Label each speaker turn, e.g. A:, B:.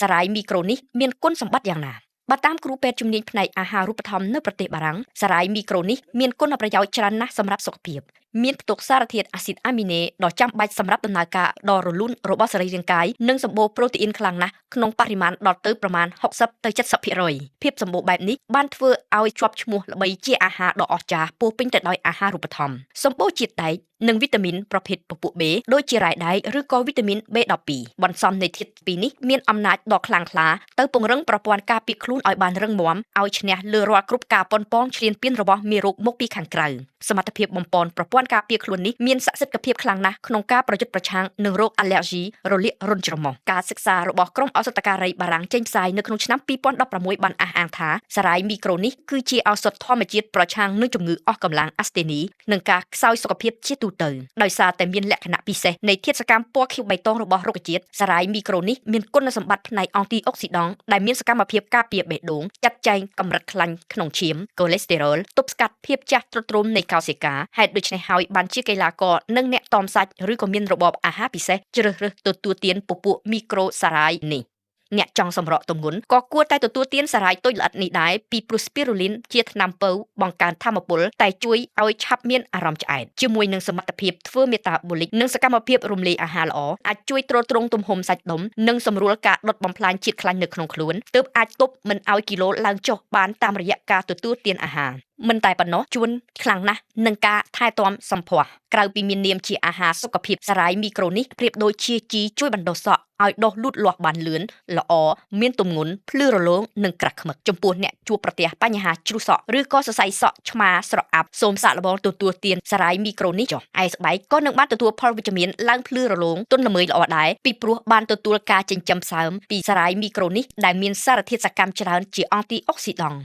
A: សារ៉ាយមីក្រូនេះមានគុណសម្បត្តិយ៉ាងណាបើតាមគ្រូពេទ្យជំនាញផ្នែកអាហារូបត្ថម្ភនៅប្រទេសបារាំងសារ៉ាយមីក្រូនេះមានគុណប្រយោជន៍ច្រើនណាស់សម្រាប់សុខភាពមានផ្ទុកសារធាតុអាស៊ីតអាមីណេដ៏ចាំបាច់សម្រាប់ដំណើរការដ៏រលូនរបស់សរីរាង្គកាយនិងសម្បូរប្រូតេអ៊ីនខ្លាំងណាស់ក្នុងបរិមាណដល់ទៅប្រមាណ60ទៅ70%ភាពសម្បូរបែបនេះបានធ្វើឲ្យជាប់ឈ្មោះល្បីជាអាហារដ៏អស្ចារ្យពោរពេញទៅដោយអាហារូបត្ថម្ភសម្បូរជាតិដែកនិងវីតាមីនប្រភេទពពួក B ដូចជារ៉ែដែកឬក៏វីតាមីន B12 បន្សំនៃធាតុពីរនេះមានអំណាចដ៏ខ្លាំងក្លាទៅពង្រឹងប្រព័ន្ធការពារខ្លួនឲ្យបានរឹងមាំឲ្យឈ្នះលើរាល់គ្រប់ការប៉ុនប៉ងឈ្លានពានរបស់មេរោគមកពីខាងក្រៅសមត្ថភាពបំពន់ប្រព័ន្ធការពារខ្លួននេះមានសក្តិភាពខ្លាំងណាស់ក្នុងការប្រយុទ្ធប្រឆាំងនឹងរោគអាឡែហ្ស៊ីរលាករុនច្រមុះការសិក្សារបស់ក្រុមឱសថការីបារាំងចេញផ្សាយនៅក្នុងឆ្នាំ2016បានអះអាងថាសារ៉ាយមីក្រូនេះគឺជាឱសថធម្មជាតិប្រឆាំងនឹងជំងឺអស់កម្លាំងអាស្តេនីនិងការខ្សោយសុខភាពជាទូទៅដោយសារតែមានលក្ខណៈពិសេសនៃធាតុសកម្មពណ៌ខៀវបៃតងរបស់រុក្ខជាតិសារ៉ាយមីក្រូនេះមានគុណសម្បត្តិផ្នែកអង់ទីអុកស៊ីដង់ដែលមានសកម្មភាពការពារបេះដូងចាត់ចែងកម្រិតខ្លាញ់ក្នុងឈាមកូលេស្តេរ៉ុលទប់ស្កាត់ភាពចាស់ទ្រុឌទ្រោមនៃកោសិកាហេតុដូច្នេះហើយបានជាកីឡាករនិងអ្នកតមសាច់ឬក៏មានរបបអាហារពិសេសជ្រើសរើសទទួលទានពពួកមីក្រូសារ៉ាយនេះអ្នកចង់សម្រកទម្ងន់ក៏គួរតែទទួលទានសារ៉ាយតូចល្អិតនេះដែរពីព្រោះស្ពីរូលីនជាថ្នាំពៅបង្កើនថាមពលតែជួយឲ្យឆាប់មានអារម្មណ៍ឆ្អែតជាមួយនឹងសមត្ថភាពធ្វើមេតាបូលិកនិងសកម្មភាពរំលាយអាហារល្អអាចជួយទ្រទ្រង់ទំហំសាច់ដុំនិងសម្រួលការដុតបំផ្លាញជាតិខ្លាញ់នៅក្នុងខ្លួនទើបអាចទប់មិនឲ្យគីឡូឡើងចុះបានតាមរយៈការទទួលទានអាហារមិនតែប៉ុណ្ណោះជួនខ្លាំងណាស់នឹងការថែទាំសម្ផស្សក្រៅពីមាននាមជាអាហារសុខភាពសារ៉ាយមីក្រូនេះប្រៀបដូចជាជីជួយបណ្ដុះសក់ឲ្យដុះលូតលាស់បានលឿនល្អមានទម្ងន់ភ្លឺរលោងនិងក្រាស់ឃ្មឹកចំពោះអ្នកជួបប្រទះបញ្ហាជ្រុះសក់ឬក៏សរសៃសក់ឆ្មាស្រអាប់សូមសាកល្បងទទួលទានសារ៉ាយមីក្រូនេះចុះឯស្បែកក៏នឹងបានទទួលផលវិជ្ជមានឡើងភ្លឺរលោងទន់ល្មើយល្អដែរពីព្រោះបានទទួលការចិញ្ចឹមសើមពីសារ៉ាយមីក្រូនេះដែលមានសារធាតុសកម្មច្រើនជាអង់ទីអុកស៊ីដង់